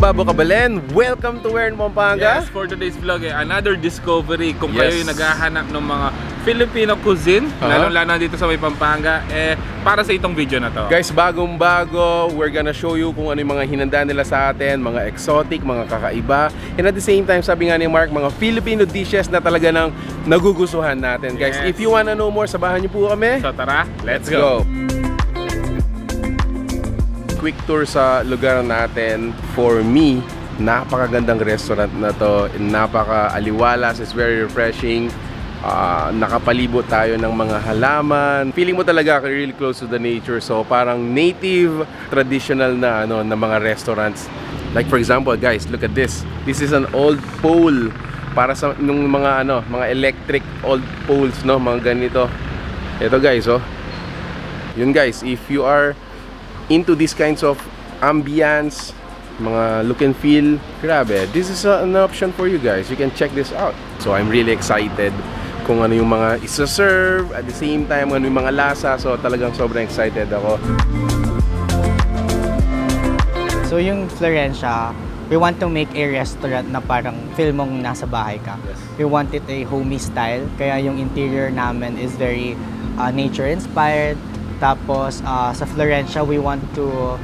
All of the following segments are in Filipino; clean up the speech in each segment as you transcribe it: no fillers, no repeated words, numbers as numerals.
Babo Cabalen. Welcome to Where in Pampanga. Yes, for today's vlog, another discovery. Kung kayo naghahanap ng mga Filipino cuisine, lalong-lalo dito sa may Pampanga, para sa itong video na to. Guys, bagong-bago, we're gonna show you kung ano yung mga hinanda nila sa atin, mga exotic, mga kakaiba. And at the same time, sabi nga ni Mark, mga Filipino dishes na talaga nang nagugustuhan natin. Guys, if you wanna know more, sabahan niyo po kami. So tara, let's go! Quick tour sa lugar natin. For me, napakagandang restaurant na to. Napaka-aliwalas, it's very refreshing. Nakapalibot tayo ng mga halaman. Feeling mo talaga really close to the nature. So parang native, traditional na mga restaurants. Like for example, guys, look at this. This is an old pole para sa nung mga mga electric old poles, mga ganito. Ito guys, Yun guys, if you are into these kinds of ambience, mga look and feel, grabe, this is an option for you guys. You can check this out. So I'm really excited kung ano yung mga isa-serve, at the same time ano yung mga lasa. So talagang sobrang excited ako. So yung Florencia, we want to make a restaurant na parang feel mong nasa bahay ka. Yes. We want it a homey style, kaya yung interior namin is very nature-inspired. Tapos sa Florencia, we want to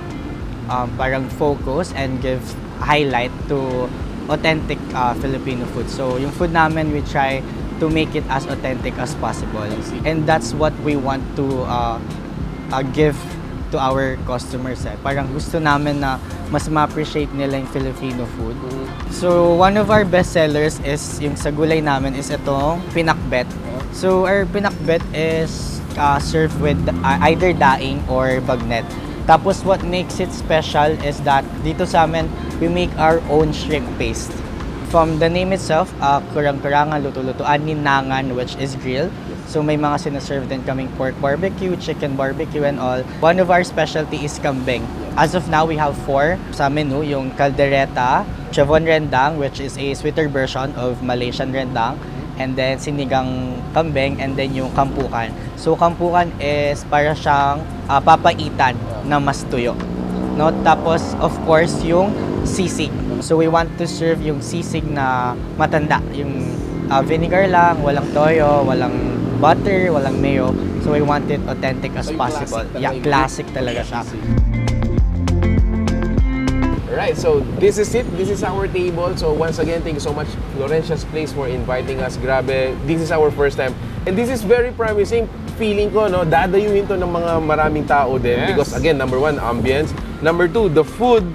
parang focus and give highlight to authentic Filipino food. So yung food namin, we try to make it as authentic as possible. And that's what we want to give to our customers. Parang gusto namin na mas ma-appreciate nila yung Filipino food. So one of our best sellers is yung sa gulay namin is itong pinakbet. So our pinakbet is served with either daing or bagnet. Tapos what makes it special is that dito sa amin, we make our own shrimp paste. From the name itself, kurang-kurangan, luto-lutoan, ninangan, which is grill. So may mga sinaserve din kaming pork barbecue, chicken barbecue and all. One of our specialty is kambing. As of now, we have 4 sa menu, yung caldereta, chevon rendang, which is a sweeter version of Malaysian rendang, and then sinigang kambing, and then yung kampukan. So kampukan is para siyang papaitan na mas tuyo. No? Tapos of course yung sisig. So we want to serve yung sisig na matanda, yung vinegar lang, walang toyo, walang butter, walang mayo. So we want it authentic as possible. Classic talaga siya. Alright, so this is it. This is our table. So once again, thank you so much, Florencia's Place, for inviting us. Grabe, this is our first time. And this is very promising. Feeling ko, dadayuhin to ng mga maraming tao din. Yes. Because again, number 1, ambience. Number 2, the food.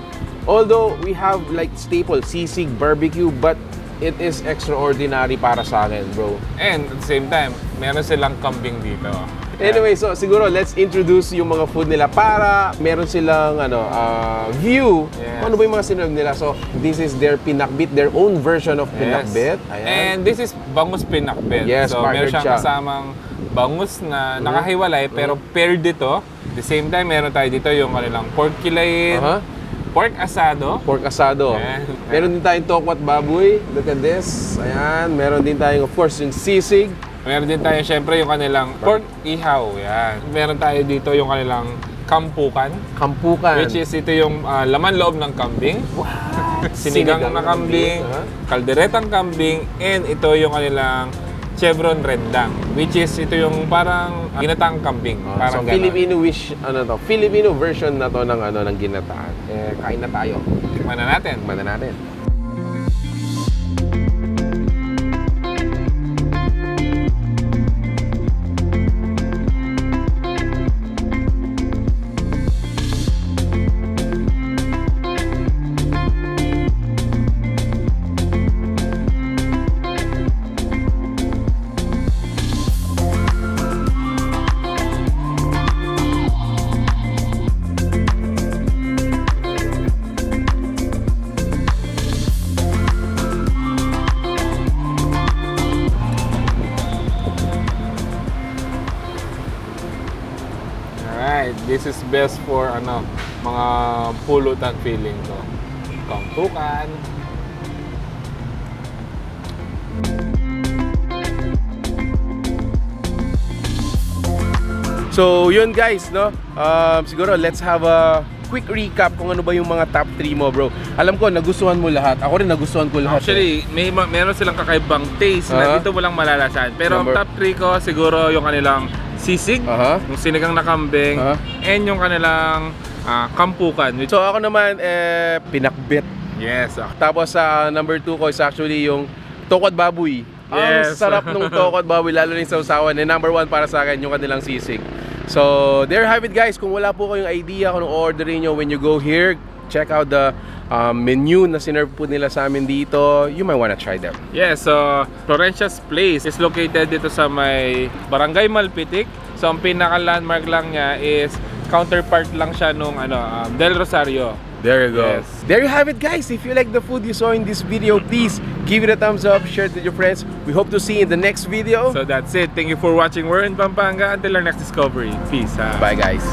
Although we have like staple, sisig, barbecue, but it is extraordinary para sa akin, bro. And at the same time, meron silang kambing dito. Anyway, so siguro let's introduce yung mga food nila para meron silang view kung ano ba yung mga sinerve nila. So this is their pinakbit, their own version of pinakbit. Ayan. And this is bangus pinakbit. Yes, so meron siyang siya. kasamang bangus na nakahiwalay pero paired dito. At the same time, meron tayo dito yung kanilang pork kilain, pork asado. Pork asado. Ayan. Meron din tayong tokwat baboy. Look at this. Ayan. Meron din tayong, of course, yung sisig. Meron din tayo syempre yung kanilang pork ihaw. Yan. Meron tayo dito yung kanilang kampukan. Kampukan. Which is ito yung laman loob ng kambing. Sinigang na kambing, kalderetang kambing, and ito yung kanilang chevron rendang. Which is ito yung parang ginataang kambing. So Parang Filipino Filipino version na to ng ginataan. Kain na tayo. Tikman na natin. Tikman na natin. This is best for mga pulutan feeling ko. Kampukan. So yun guys, no? Siguro let's have a quick recap kung ano ba yung mga top 3 mo, bro. Alam ko, nagustuhan mo lahat. Ako rin nagustuhan ko lahat. Actually, meron silang kakaibang taste na dito mo lang malalasan. Pero ang top 3 ko, siguro yung kanilang sisig, yung sinigang na kambing, and yung kanilang kampukan. So ako naman, pinakbit. Yes. Tapos sa number 2 ko is actually yung tokod baboy. Ang Yes. sarap nung tokod baboy, lalo na yung sausawan. And number 1 para sa akin, yung kanilang sisig. So, there you have it guys. Kung wala po kayong idea kung anong orderin nyo when you go here, check out the menu na sinerve po nila sa amin dito. You might wanna try them. Yes, so Florencia's Place is located dito sa may Barangay Malpitic. So ang pinaka-landmark lang niya is counterpart lang siya nung Del Rosario. There you go. Yes. There you have it guys. If you like the food you saw in this video, please give it a thumbs up, share it with your friends. We hope to see you in the next video. So that's it. Thank you for watching. We're in Pampanga. Until our next discovery. Peace. Bye guys.